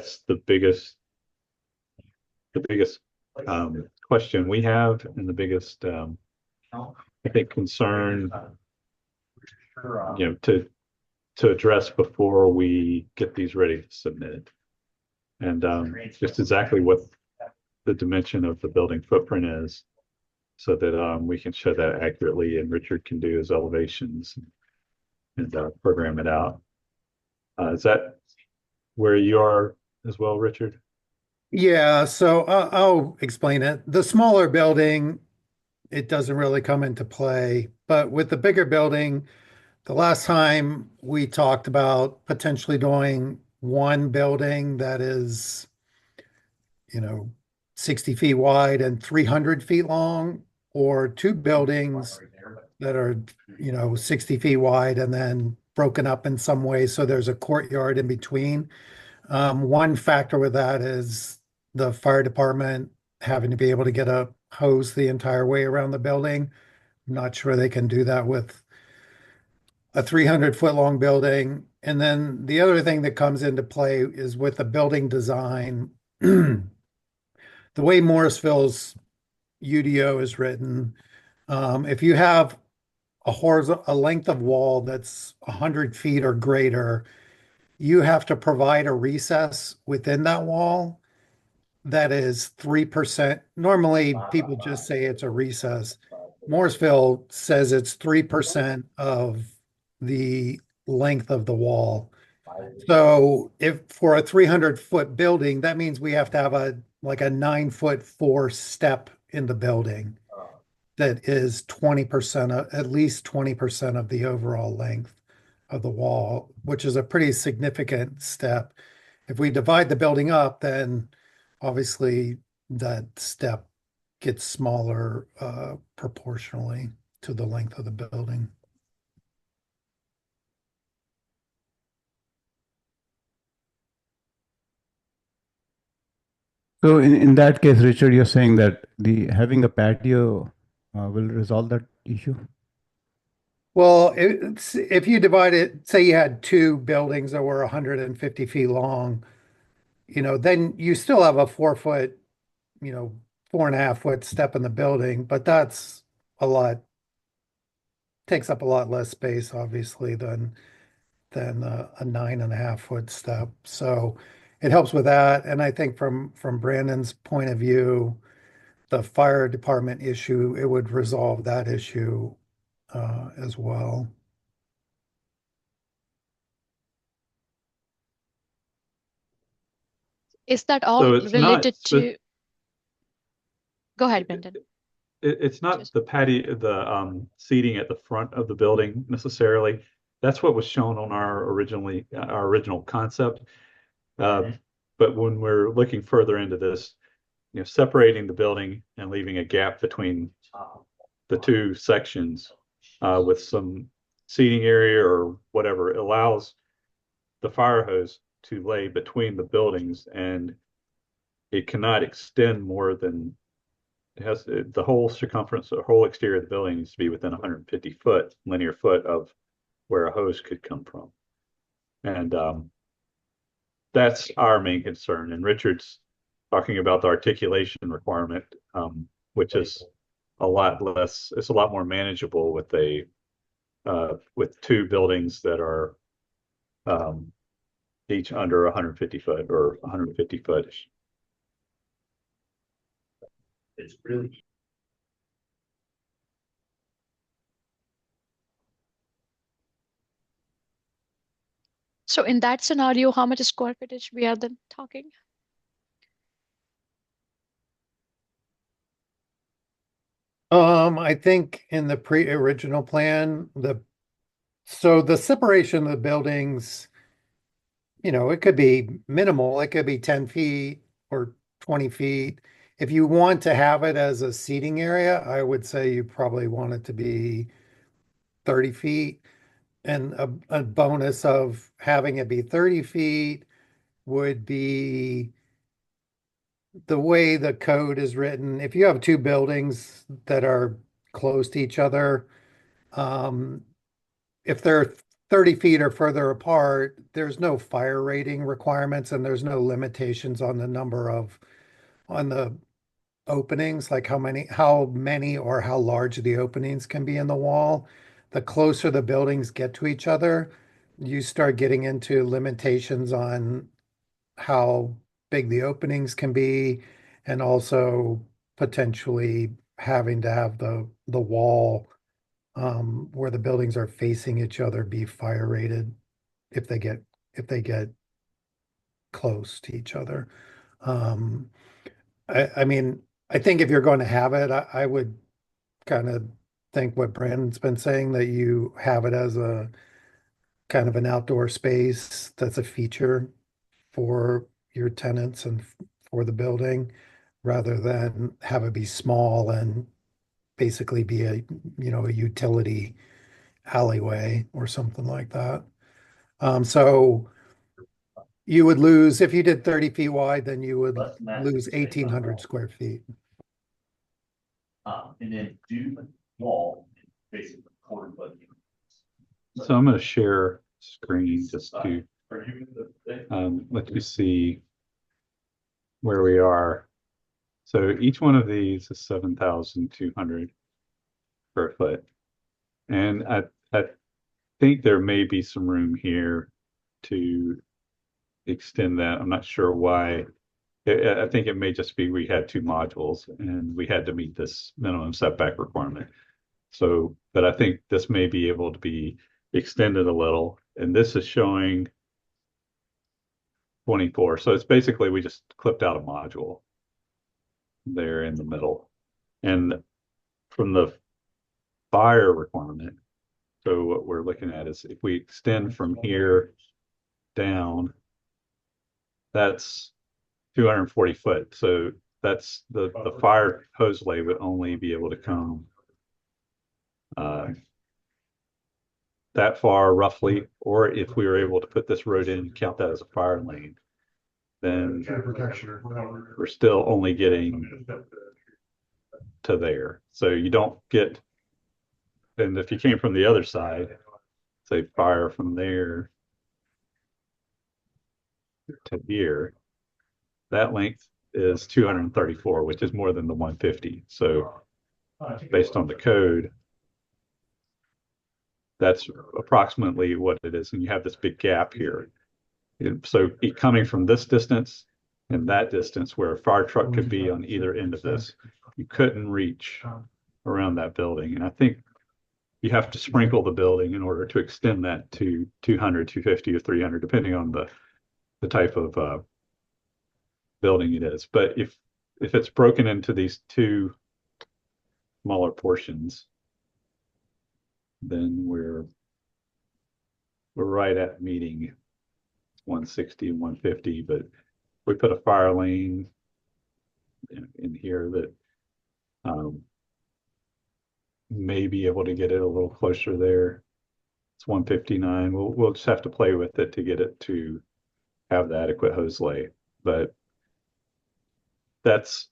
that's the biggest question we have, and the biggest I think concern, to address before we get these ready to submit. And just exactly what the dimension of the building footprint is, so that we can show that accurately, and Richard can do his elevations and program it out. Is that where you are as well, Richard? Yeah, so I'll explain it. The smaller building, it doesn't really come into play, but with the bigger building, the last time we talked about potentially doing one building that is, you know, 60 feet wide and 300 feet long, or two buildings that are, 60 feet wide and then broken up in some way. So there's a courtyard in between. One factor with that is the fire department having to be able to get a hose the entire way around the building. I'm not sure they can do that with a 300-foot long building. And then the other thing that comes into play is with the building design. The way Morrisville's UDO is written, if you have a length of wall that's 100 feet or greater, you have to provide a recess within that wall that is 3%. Normally, people just say it's a recess. Morrisville says it's 3% of the length of the wall. So if for a 300-foot building, that means we have to have a 9-foot 4 step in the building that is 20%, at least 20% of the overall length of the wall, which is a pretty significant step. If we divide the building up, then obviously that step gets smaller proportionally to the length of the building. So in that case, Richard, you're saying that the having a patio will resolve that issue? Well, if you divide it, say you had two buildings that were 150 feet long, then you still have a 4 foot, 4.5 foot step in the building, but that's a lot, takes up a lot less space, obviously, than a 9.5 foot step. So it helps with that. And I think from Brandon's point of view, the fire department issue, it would resolve that issue as well. Is that all So it's not related to? Go ahead, Brendan. it's not the patio, the seating at the front of the building necessarily. That's what was shown on our original concept. Um, but when we're looking further into this, separating the building and leaving a gap between the two sections with some seating area or whatever, it allows the fire hose to lay between the buildings, and it cannot extend more than it has. The whole circumference, the whole exterior of the building needs to be within 150 linear foot of where a hose could come from. And that's our main concern. And Richard's talking about the articulation requirement, which is a lot less, it's a lot more manageable with two buildings that are each under 150 foot or 150 foot. It's really. So in that scenario, how much square footage we are then talking? I think in the original plan, so the separation of the buildings, it could be minimal. It could be 10 feet or 20 feet. If you want to have it as a seating area, I would say you probably want it to be 30 feet. And a bonus of having it be 30 feet would be the way the code is written. If you have two buildings that are close to each other, if they're 30 feet or further apart, there's no fire rating requirements and there's no limitations on the number of on the openings, like how many or how large the openings can be in the wall. The closer the buildings get to each other, you start getting into limitations on how big the openings can be, and also potentially having to have the wall where the buildings are facing each other be fire rated if they get close to each other. Um, I mean, I think if you're going to have it, I would kind of think what Brandon's been saying, that you have it as a kind of an outdoor space that's a feature for your tenants and for the building, rather than have it be small and basically be a utility alleyway or something like that. So you would lose, if you did 30 feet wide, then you would lose 1,800 square feet. And then do wall, basically quarter foot. So I'm going to share screen just to let you see where we are. So each one of these is 7,200 square foot. And I think there may be some room here to extend that. I'm not sure why. I think it may just be we had two modules and we had to meet this minimum setback requirement. So, but I think this may be able to be extended a little. And this is showing 24. So it's basically we just clipped out a module there in the middle. And from the fire requirement, so what we're looking at is if we extend from here down, that's 240 foot. So that's the fire hose lay would only be able to come that far roughly, or if we were able to put this road in and count that as a fire lane, then we're still only getting to there. So you don't get, and if you came from the other side, say fire from there to here, that length is 234, which is more than the 150. So based on the code, that's approximately what it is. And you have this big gap here. So coming from this distance and that distance where a fire truck could be on either end of this, you couldn't reach around that building. And I think you have to sprinkle the building in order to extend that to 200, 250, or 300, depending on the type of building it is. But if it's broken into these two smaller portions, then we're right at meeting 160 and 150. But we put a fire lane in here that may be able to get it a little closer there. It's 159. We'll just have to play with it to get it to have the adequate hose lay. But that's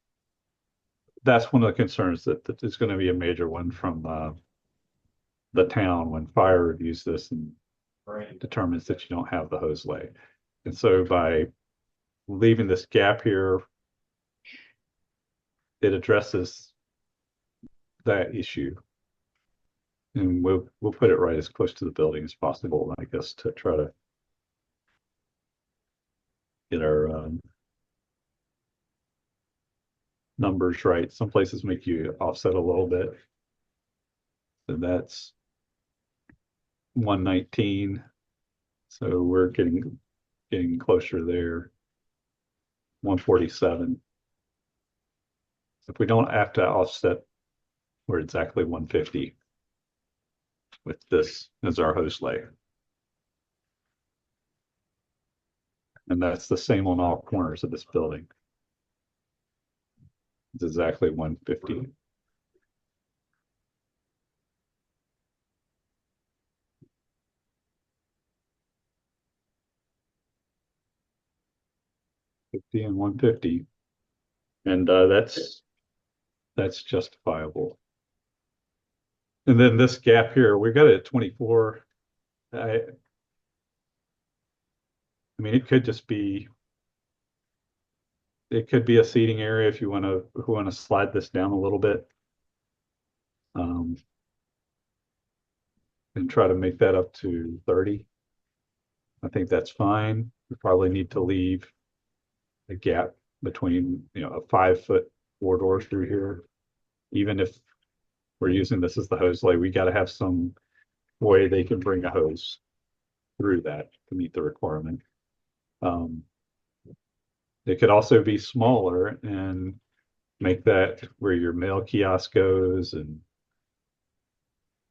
one of the concerns that is going to be a major one from the town when fire reviews this and determines that you don't have the hose lay. And so by leaving this gap here, it addresses that issue. And we'll put it right as close to the building as possible, I guess, to try to get our numbers right. Some places make you offset a little bit. So that's 119. So we're getting closer there. 147. If we don't have to offset, we're exactly 150 with this as our hose lay. And that's the same on all corners of this building. It's exactly 150. And 150. And that's justifiable. And then this gap here, we got it at 24. I mean, it could just be, it could be a seating area if you want to slide this down a little bit. And try to make that up to 30. I think that's fine. We probably need to leave a gap between, a 5 foot corridor through here. Even if we're using this as the hose lay, we got to have some way they can bring a hose through that to meet the requirement. It could also be smaller and make that where your mail kiosk goes, and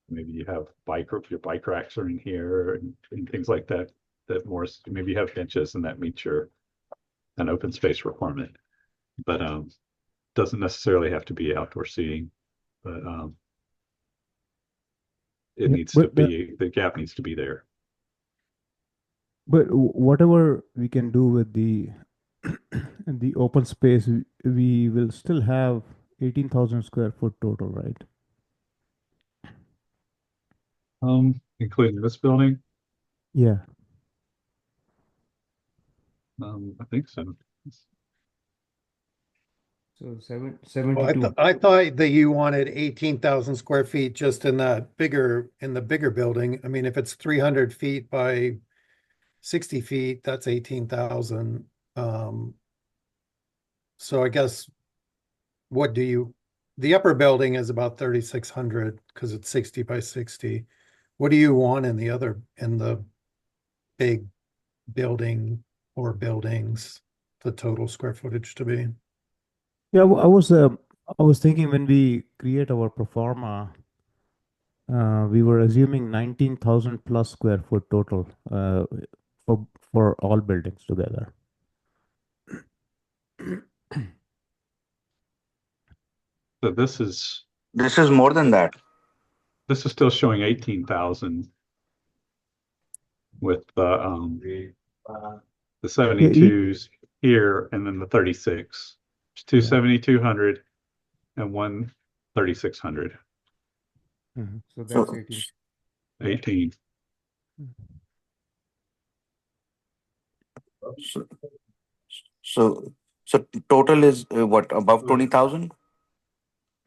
maybe you have your bike racks are in here and things like that. That more maybe you have benches and that meets an open space requirement, but doesn't necessarily have to be outdoor seating. But it Yeah, needs to be, the gap needs to be there. but whatever we can do with the the open space, we will still have 18,000 square foot total, right? Including this building, Yeah. I think so. So Well, 72. I thought that you wanted 18,000 square feet just in the bigger building. I mean, if it's 300 feet by 60 feet, that's 18,000. So I guess the upper building is about 3,600 because it's 60 by 60. What do you want in the big building or buildings, the total square footage to be? Yeah, I was thinking when we create our pro forma, we were assuming 19,000 plus square foot total for all buildings together. So this This is more than that. is still showing 18,000 with the 72s here and then the 36. It's two 7,200 and one 3,600. So that's So, 18. 18. so, so total is what, above 20,000?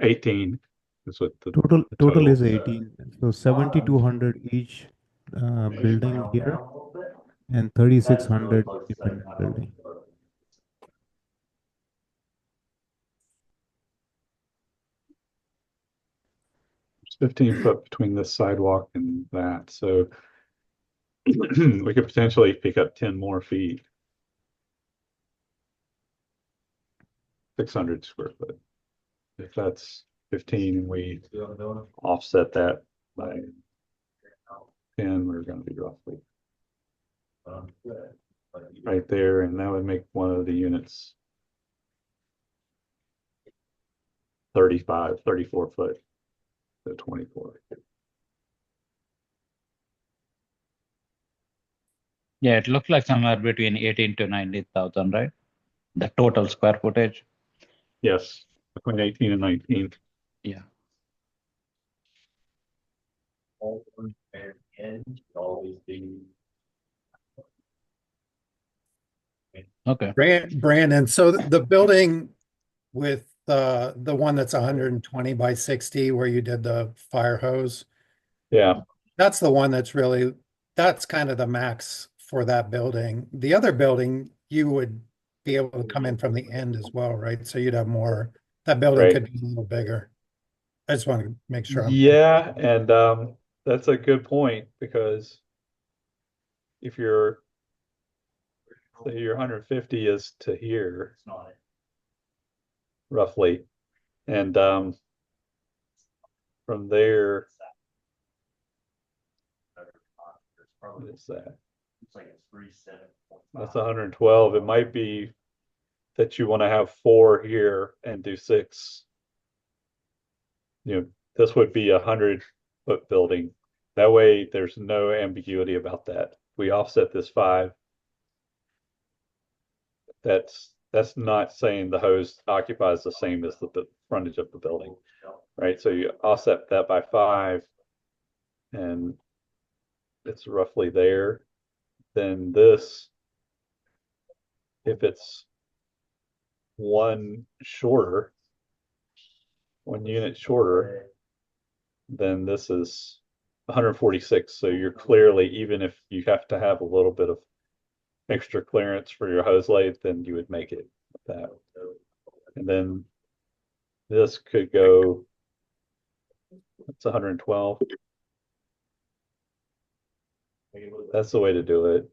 18 is what the Total is 18. So 7,200 each building here and 3,600 independent building. It's 15 foot between this sidewalk and that. So we could potentially pick up 10 more feet. 600 square foot. If that's 15 and we offset that by 10, we're going to be roughly right there. And that would make one of the units 34 foot to 24. Yeah, it looks like somewhere between 18 to 19,000, right? The total square footage. Yes, between 18 and 19. Yeah. Okay. Brandon, so the building with the one that's 120 by 60 where you did the fire hose, Yeah, that's the one that's kind of the max for that building. The other building, you would be able to come in from the end as well, right? So you'd have more, that building right. could be a little bigger. I just want to make sure Yeah, and that's a good point because if say your 150 is to here roughly, and from there, what is that? That's 112. It might be that you want to have 4 here and do 6. This would be 100-foot building. That way, there's no ambiguity about that. We offset this 5. That's not saying the hose occupies the same as the frontage of the building, right? So you offset that by 5, and it's roughly there. Then this, if it's one unit shorter, then this is 146. So you're clearly, even if you have to have a little bit of extra clearance for your hose lathe, then you would make it with that. And then this could go, it's 112. That's the way to do it.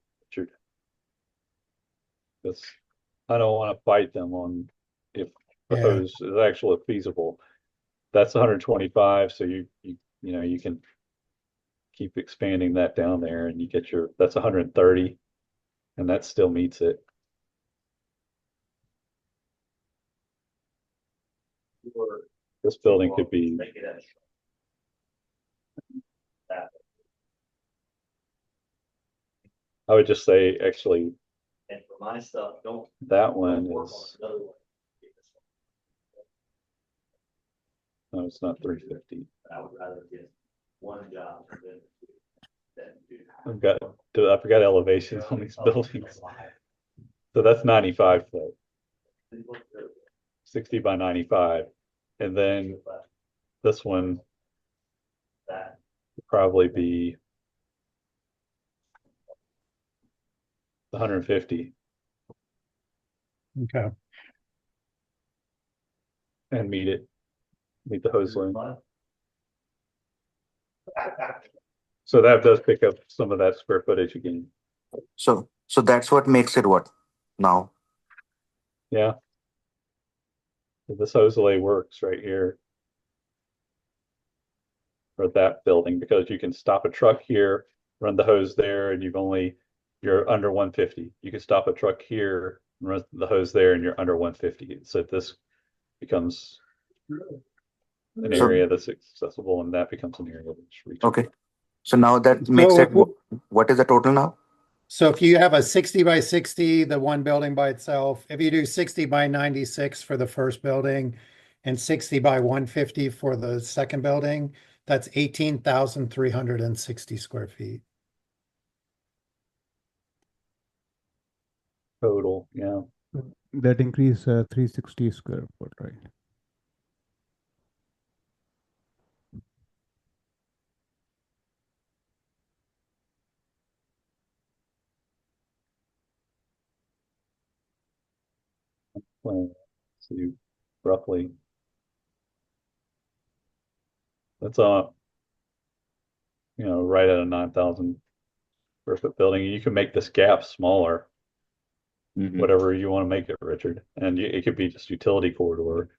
Because I don't want to fight them on if the Yeah. hose is actually feasible. That's 125, so you know you can keep expanding that down there, and you get your, that's 130, and that still meets it. This building could be, I would just say actually And for my stuff, don't. that one work on is, another one. no, it's not 350. I would rather get one job than do. I forgot elevations on these buildings. So that's 95 foot, 60 by 95. And then this one That. would probably be 150 Okay. and meet the hose line. So that does pick up some of that square footage again. So that's what makes it what now? Yeah. So this hose lay works right here for that building, because you can stop a truck here, run the hose there, and you're under 150. You can stop a truck here, run the hose there, and you're under 150. So this becomes an So- area that's accessible, and that becomes an area that's reachable. Okay. So now that makes So it, what is the total now? So if you have a 60 by 60, the one building by itself, if you do 60 by 96 for the first building and 60 by 150 for the second building, that's 18,360 square feet. Total, yeah. That increase 360 square foot, right? Well, so you roughly, that's right at a 9,000 square foot building. You can make this gap smaller, whatever you want to make it, Richard. And it could be just utility corridor,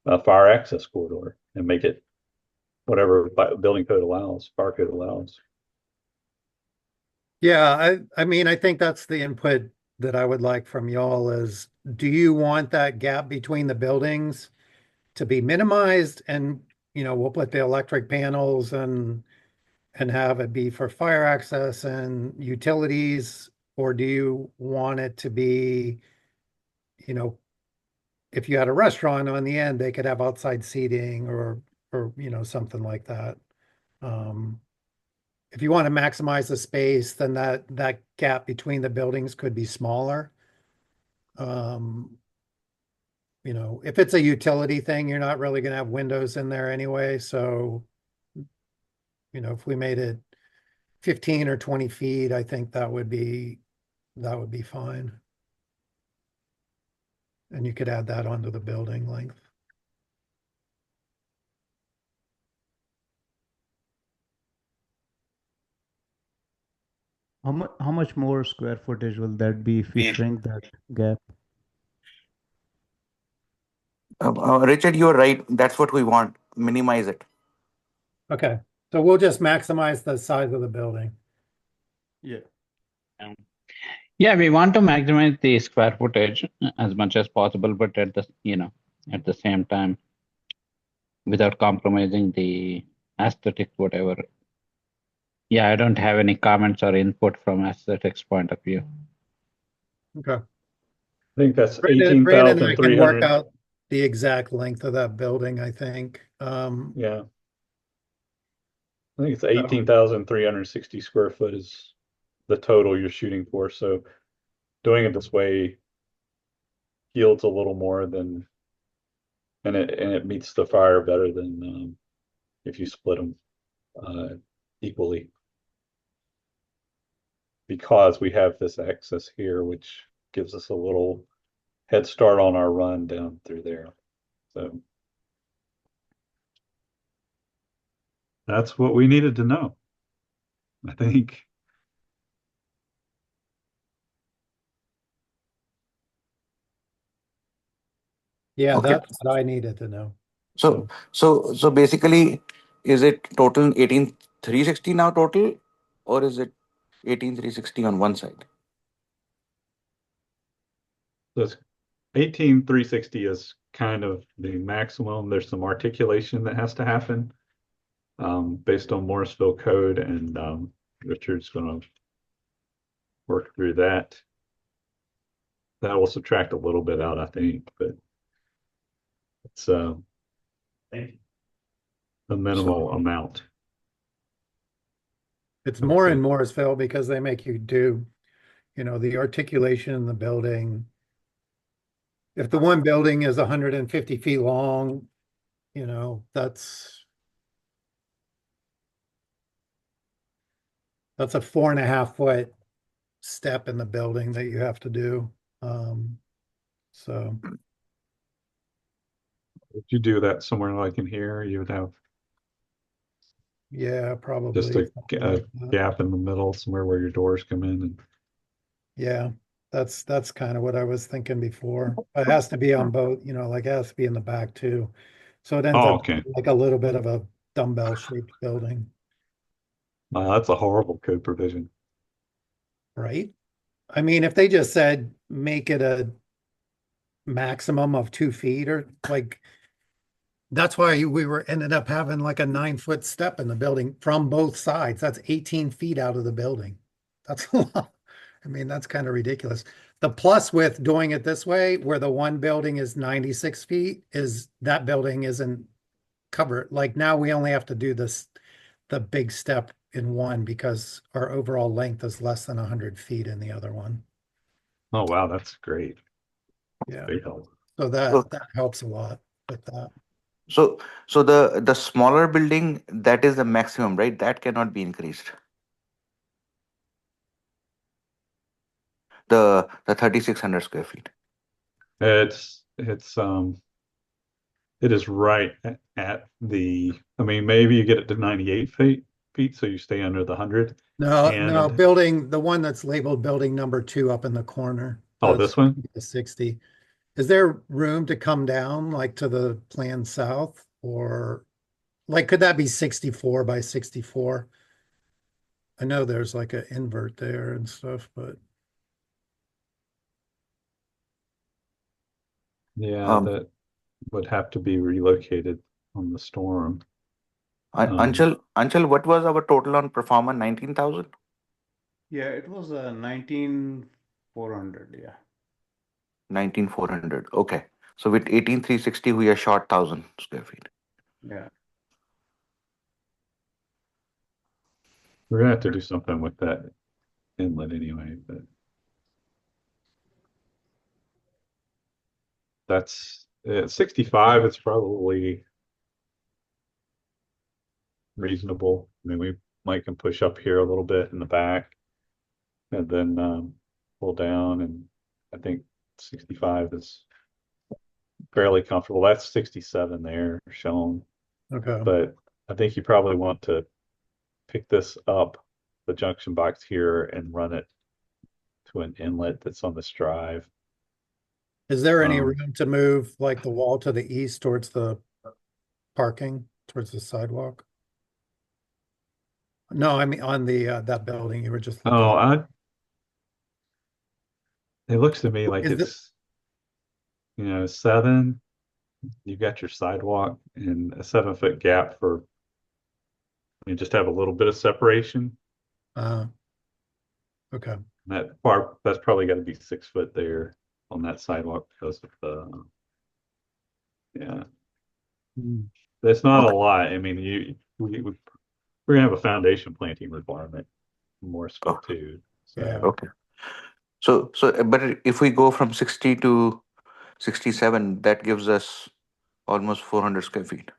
a fire access corridor, and make it whatever building code allows, fire code allows. Yeah, I mean, I think that's the input that I would like from y'all is, do you want that gap between the buildings to be minimized? And, we'll put the electric panels and have it be for fire access and utilities, or do you want it to be, if you had a restaurant on the end, they could have outside seating or something like that. If you want to maximize the space, then that gap between the buildings could be smaller. If it's a utility thing, you're not really going to have windows in there anyway. So, if we made it 15 or 20 feet, I think that would be fine. And you could add that onto the building length. How much more square footage will that be if we shrink that gap? Richard, you're right. That's what we want. Minimize it. Okay, so we'll just maximize the size of the building. Yeah. Yeah, we want to maximize the square footage as much as possible, but at the same time, without compromising the aesthetic, whatever. Yeah, I don't have any comments or input from aesthetics point of view. Okay. I think that's Brandon and I can work 18,300. out the exact length of that building, I think. Yeah. I think it's 18,360 square foot is the total you're shooting for. So doing it this way yields a little more than, and it meets the fire better than if you split them equally. Because we have this access here, which gives us a little head start on our run down through there. So that's what we needed to know, I think. Yeah, Okay. that's what I needed to know. So basically, is it total 18,360 now total, or is it 18,360 on one side? That's 18,360 is kind of the maximum. There's some articulation that has to happen based on Morrisville code, and Richard's going to work through that. That will subtract a little bit out, I think, but it's Thank you. a minimal amount. It's more Okay. in Morrisville because they make you do, the articulation in the building. If the one building is 150 feet long, that's a 4.5 foot step in the building that you have to do. So If you do that somewhere like in here, you would have yeah, probably. just a something like that. gap in the middle somewhere where your doors come in. And Yeah, that's kind of what I was thinking before. It has to be on both, like it has to be in the back too. So it ends oh, up okay. like a little bit of a dumbbell shaped building, That's a horrible code provision. right? I mean, if they just said make it a maximum of 2 feet or like that's why we were ended up having like a 9 foot step in the building from both sides. That's 18 feet out of the building. That's a lot. I mean, that's kind of ridiculous. The plus with doing it this way, where the one building is 96 feet, is that building isn't covered. Like now we only have to do the big step in one because our overall length is less than 100 feet in the other one. Oh, wow, that's great. Yeah. Big help. So So that helps a lot with that. so so the smaller building, that is the maximum, right? That cannot be increased. The 3,600 square feet. It's it is right at the, I mean, maybe you get it to 98 feet, so you stay under the 100. No, And building, the one that's labeled building number 2 up in the corner. oh, That's this one? the 60. Is there room to come down like to the plan south or like could that be 64 by 64? I know there's like an invert there and stuff, but Yeah, Um, that would have to be relocated on the storm. Anshul, what was our total on performer? 19,000? Yeah, it was 19,400. Yeah. 19,400. Okay. So with 18,360, we are short 1,000 square feet. Yeah. We're gonna have to do something with that inlet anyway, but that's at 65, it's probably reasonable. I mean, we might can push up here a little bit in the back and then pull down, and I think 65 is fairly comfortable. That's 67 there shown, okay. but I think you probably want to pick this up, the junction box here, and run it to an inlet that's on this drive. Is there any Um, room to move like the wall to the east towards the parking, towards the sidewalk? No, I mean on the that building you were just looking Oh, at. it looks to me like Is it it's, 7, you got your sidewalk and a 7 foot gap for, you just have a little bit of separation. okay. That part, that's probably got to be 6 foot there on that sidewalk because of the, yeah. That's not a Okay. lot. I mean, we're we're gonna have a foundation planting requirement more so Oh, too. So Yeah. okay. But if we go from 60 to 67, that gives us almost 400 square feet.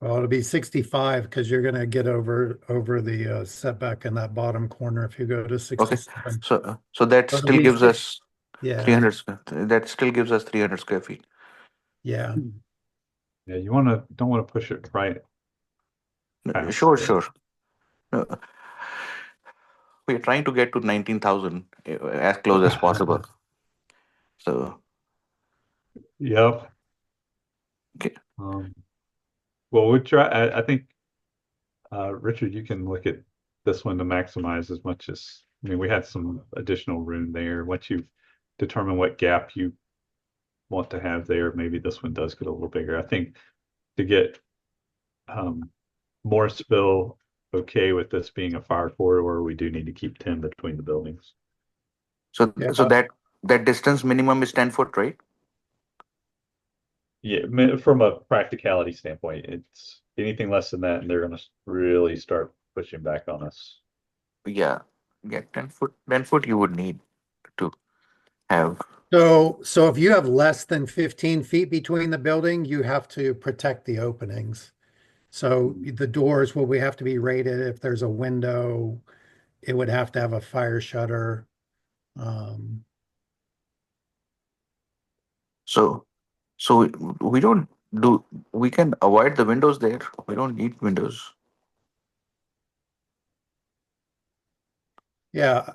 Well, it'll be 65 because you're gonna get over the setback in that bottom corner if you go to Okay. 67. So that So it'll still be gives six- us Yeah, 300, that still gives us 300 square feet. yeah. yeah, don't want to push it right past Sure, the sure. No, we're trying to get to 19,000 as close as possible. So, Yep. okay. Well, we try. I think, Richard, you can look at this one to maximize as much as. I mean, we had some additional room there. Once you determine what gap you want to have there, maybe this one does get a little bigger. I think to get um, more spill okay with this being a fire corridor, we do need to keep 10 between the buildings. So, Yeah. so that distance minimum is 10 foot, right? Yeah, from a practicality standpoint, it's anything less than that, and they're going to really start pushing back on us. Yeah. Yeah, 10 foot. 10 foot you would need to have. So if you have less than 15 feet between the building, you have to protect the openings. So the doors will have to be rated. If there's a window, it would have to have a fire shutter. Um, So, so we don't do, we can avoid the windows there. We don't need windows. yeah,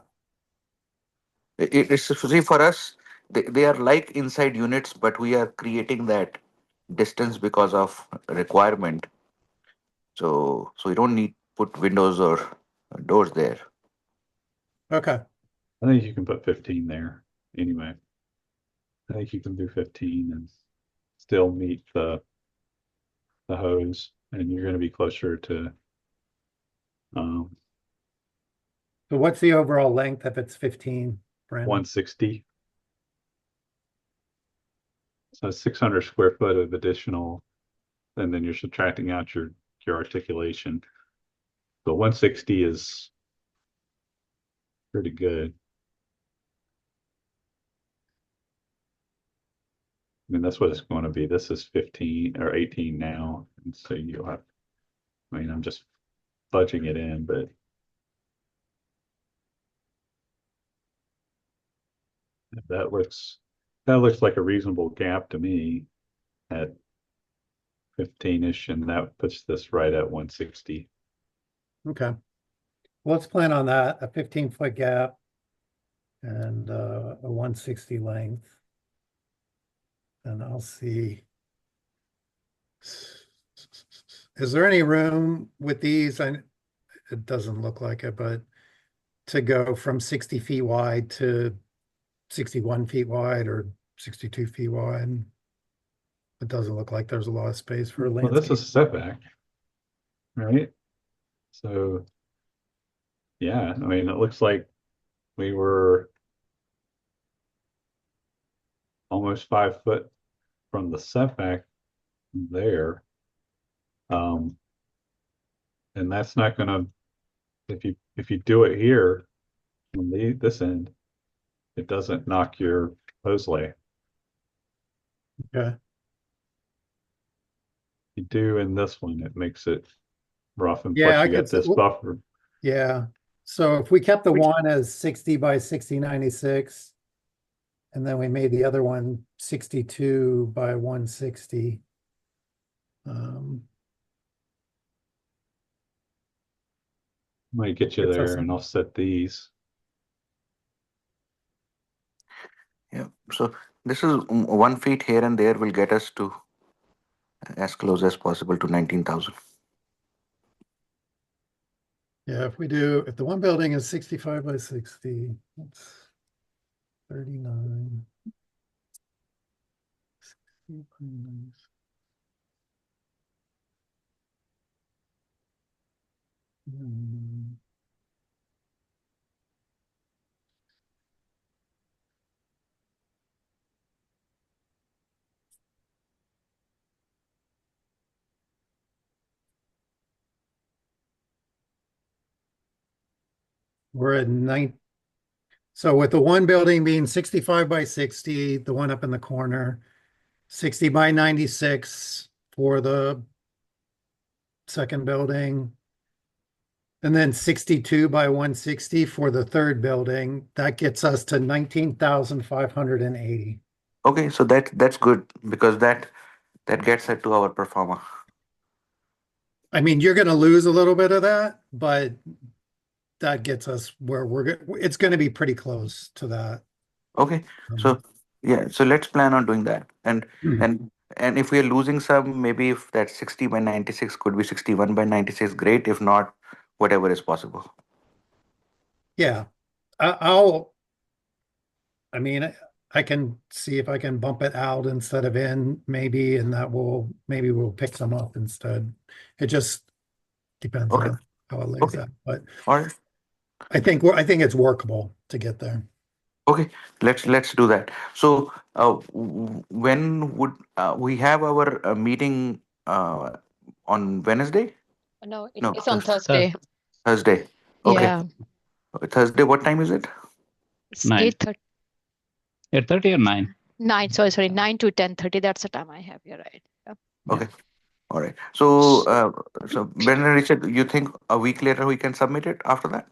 It's see for us, they are like inside units, but we are creating that distance because of requirement. So we don't need put windows or doors there. okay. I think you can put 15 there anyway. I think you can do 15 and still meet the hose, and you're going to be closer to um, So what's the overall length if it's 15, Brandon? 160. So 600 square foot of additional, and then you're subtracting out your articulation. But 160 is pretty good. I mean, that's what it's going to be. This is 15 or 18 now. And so you'll have, I mean, I'm just fudging it in, but that looks like a reasonable gap to me at 15-ish, and that puts this right at 160. Okay. Well, let's plan on that, a 15-foot gap and a 160 length. And I'll see. Is there any room with these? It doesn't look like it, but to go from 60 feet wide to 61 feet wide or 62 feet wide? It doesn't look like there's a lot of space for a Well, this landscape. is a setback, right? So, yeah, I mean, it looks like we were almost 5 foot from the setback there. And that's not gonna, if you do it here on this end, it doesn't knock your hose lay. Okay. You do in this one, it makes it rough, and Yeah, plus I you could, got this buffer. yeah. So if we kept the one as 60 by 6096, and then we made the other one 62 by 160. Might get you Gets us- there, and I'll set these. Yeah. So this is 1 feet here and there will get us to as close as possible to 19,000. Yeah, if the one building is 65 by 60, that's 39. 60. We're at so with the one building being 65 by 60, the one up in the corner, 60 by 96 for the second building, and then 62 by 160 for the third building. That gets us to 19,580. Okay, so that's good because that gets it to our performer. I mean, you're going to lose a little bit of that, but that gets us where it's going to be pretty close to that. Okay, Um, so yeah, so let's plan on doing that. And Hmm. and if we are losing some, maybe if that 60 by 96 could be 61 by 96, great. If not, whatever is possible. Yeah, I mean, I can see if I can bump it out instead of in, maybe, and maybe we'll pick some up instead. It just depends Okay, on how it lays okay, out, but all right. I think it's workable to get there. Okay, let's do that. So, when would we have our meeting on Wednesday? No, No, it's on Thurs- Thursday. Thursday. Okay, Yeah, Thursday. What time is it? it's 9, 8:30, 8:30 or 9? 9, sorry, 9 to 10:30. That's the time I have. You're right. Yeah. Yeah. Okay, all right. So, so Brendan, Richard, you think a week later we can submit it after that?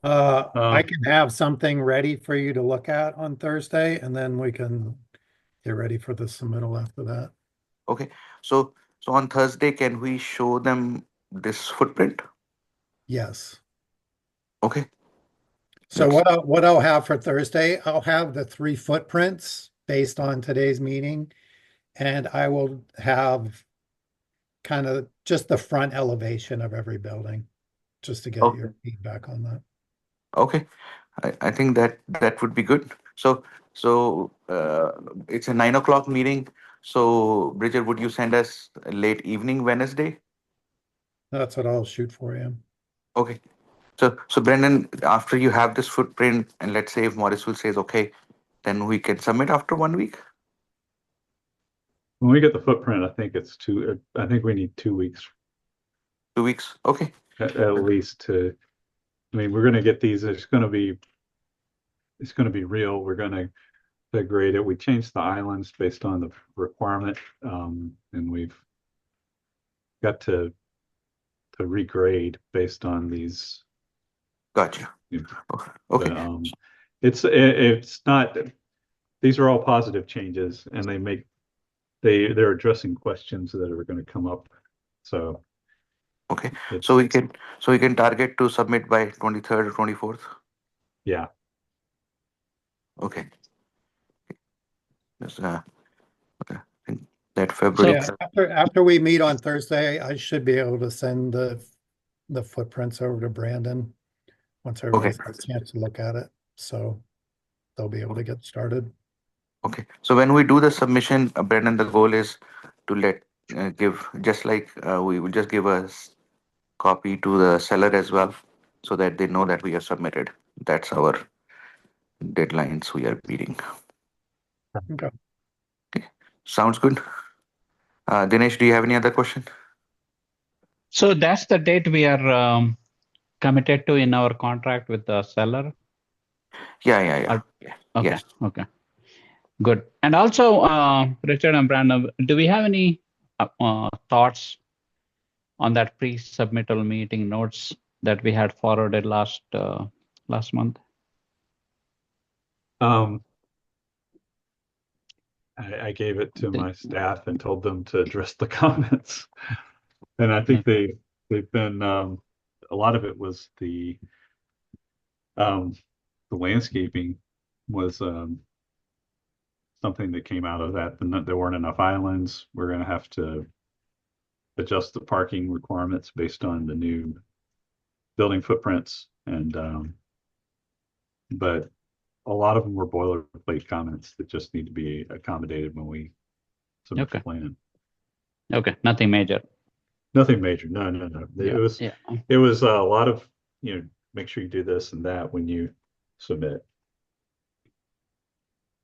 I can have something ready for you to look at on Thursday, and then we can get ready for the submittal after that. Okay, so on Thursday, can we show them this footprint? Yes. Okay, So let's. what I'll have for Thursday, I'll have the 3 footprints based on today's meeting, and I will have kind of just the front elevation of every building, just to get Oh, your feedback on that. okay. I think that would be good. So it's a 9 o'clock meeting. So Bridget, would you send us a late evening Wednesday? That's what I'll shoot for you. Okay. So Brendan, after you have this footprint, and let's say if Morrisville says okay, then we can submit after 1 week, When we get the footprint, I think it's I think we need 2 weeks 2 weeks. Okay. at least to, I mean, we're going to get these, it's going to be real. We're going to grade it. We changed the islands based on the requirement. And we've got to regrade based on these. Gotcha. You know, Okay. but, it's not, these are all positive changes, and they're addressing questions that are going to come up. So Okay. it's, So we can target to submit by 23rd or 24th. yeah. Okay. Yes, okay. I think that So, February. Yeah, after we meet on Thursday, I should be able to send the footprints over to Brandon once everybody's had a chance to look at it. So they'll be able to get started. Okay. So when we do the submission, Brendan, the goal is to give just like we will just give a copy to the seller as well, so that they know that we have submitted. That's our deadlines we are meeting. Okay. Sounds good. Dinesh, do you have any other question? so that's the date we are committed to in our contract with the seller. Yeah. Okay. Yes. Okay. Good. And also, Richard and Brandon, do we have any thoughts on that pre-submittal meeting notes that we had forwarded last month? I gave it to my staff and told them to address the comments. And I think they've been, a lot of it was the landscaping was, something that came out of that. There weren't enough islands. We're going to have to adjust the parking requirements based on the new building footprints. And, but a lot of them were boilerplate comments that just need to be accommodated when we submit the plan. Okay. Nothing major. Nothing major. No. Yeah. It was a lot of, make sure you do this and that when you submit.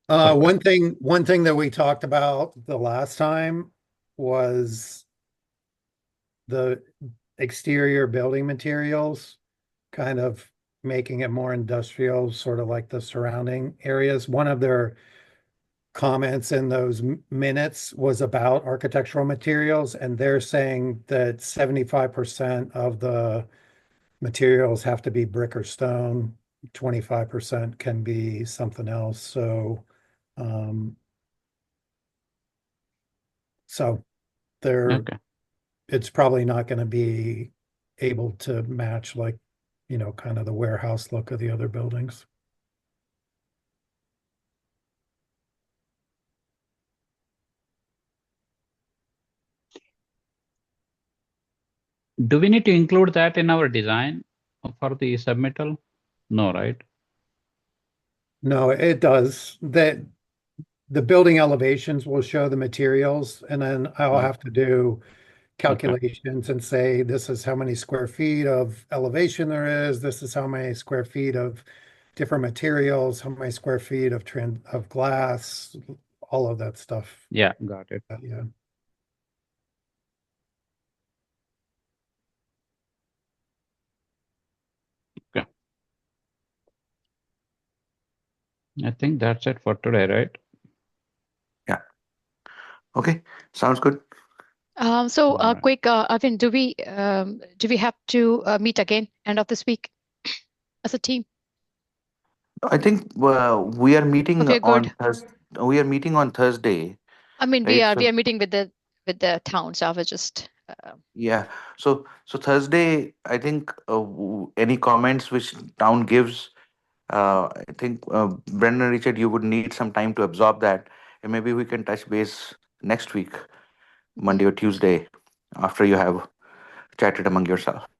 One thing that we talked about the last time was exterior building materials, kind of making it more industrial, sort of like the surrounding areas. One of their comments in those minutes was about architectural materials, and they're saying that 75% of the materials have to be brick or stone, 25% can be something else. Um, so they're Okay. it's probably not going to be able to match, like, kind of the warehouse look of the other buildings. Do we need to include that in our design for the submittal? No, right? No, it does. The building elevations will show the materials, and then I'll Mm. have to do Okay. calculations and say, this is how many square feet of elevation there is, this is how many square feet of different materials, how many square feet of glass, all of that stuff. Yeah, got it. Yeah. I think that's it for today, right? Okay, sounds good. So Alright. quick, Arvind, do we have to meet again end of this week as a team? I think we are meeting Okay, good. on we are meeting on Thursday, I mean, we right? are So meeting with the town, so I was just yeah, so Thursday, I think any comments which town gives, I think Brendan, Richard, you would need some time to absorb that, and maybe we can touch base next week, mhm. Monday or Tuesday, after you have chatted among yourself.